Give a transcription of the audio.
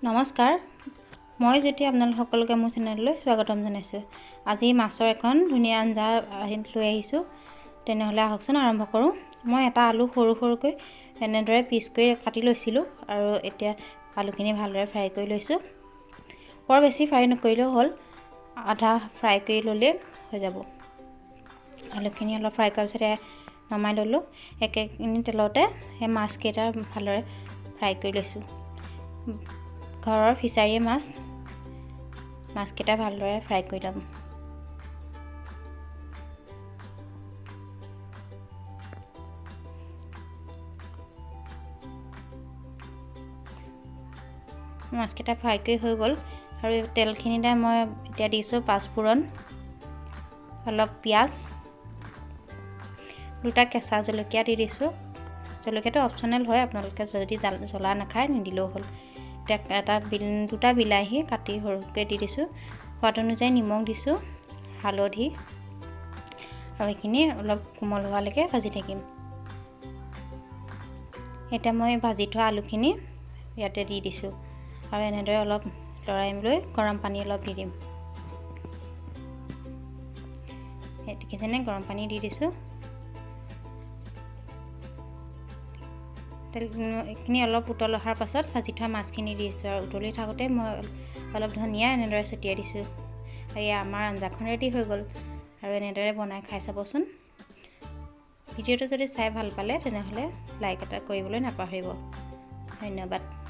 নমস্কাৰ, মই জ্যোতি আপোনালোক সকলোকে মোৰ চেনেললৈ স্বাগতম জনাইছোঁ। আজি মাছৰ এখন ধুনীয়া আঞ্জা লৈ আহিছোঁ। তেনেহ'লে আহকচোন আৰম্ভ কৰোঁ। মই এটা আলু সৰু সৰুকৈ এনেদৰে পিচ কৰি কাটি লৈছিলোঁ আৰু এতিয়া আলুখিনি ভালদৰে ফ্ৰাই কৰি লৈছোঁ। বৰ বেছি ফ্ৰাই নকৰিলেও হ'ল, আধা ফ্ৰাই কৰি ল'লেই হৈ যাব। আলুখিনি অলপ ফ্ৰাই কৰাৰ পিছতে নমাই ল'লোঁ। একেখিনি তেলতে সেই মাছকেইটা ভালদৰে ফ্ৰাই কৰি লৈছোঁ। ঘৰৰ ফিচাৰীৰ মাছকেইটা ভালদৰে ফ্ৰাই কৰি ল'ম। মাছকেইটা ফ্ৰাই কৰি হৈ গ'ল আৰু তেলখিনিতে মই এতিয়া দিছোঁ পাঁচফোৰণ, অলপ পিঁয়াজ, দুটা কেঁচা জলকীয়া দি দিছোঁ। জলকীয়াটো অপশ্যনেল হয়, আপোনালোকে যদি জ্বলা নাখায় নিদিলেও হ'ল। দুটা বিলাহী কাটি সৰুকৈ দি দিছোঁ। সোৱাদ অনুযায়ী নিমখ দিছোঁ, হালধি, আৰু এইখিনি অলপ কোমল হোৱালৈকে ভাজি থাকিম। এতিয়া মই ভাজি থোৱা আলুখিনি ইয়াতে দি দিছোঁ আৰু এনেদৰে অলপ লৰাই লৈ গৰম পানী অলপ দি দিম। দেখিছেনে, গৰম পানী দি দিছোঁ। এইখিনি অলপ উতল অহাৰ পাছত ভাজি থোৱা মাছখিনি দি দিছোঁ আৰু উতলি থাকোঁতে মই অলপ ধনিয়া এনেদৰে ছটিয়াই দিছোঁ। এয়া আমাৰ আঞ্জাখন ৰেডি হৈ গ'ল আৰু এনেদৰে বনাই খাই চাবচোন। ভিডিঅ'টো যদি চাই ভাল পালে তেনেহ'লে লাইক এটা কৰিবলৈ নাপাহৰিব। ধন্যবাদ।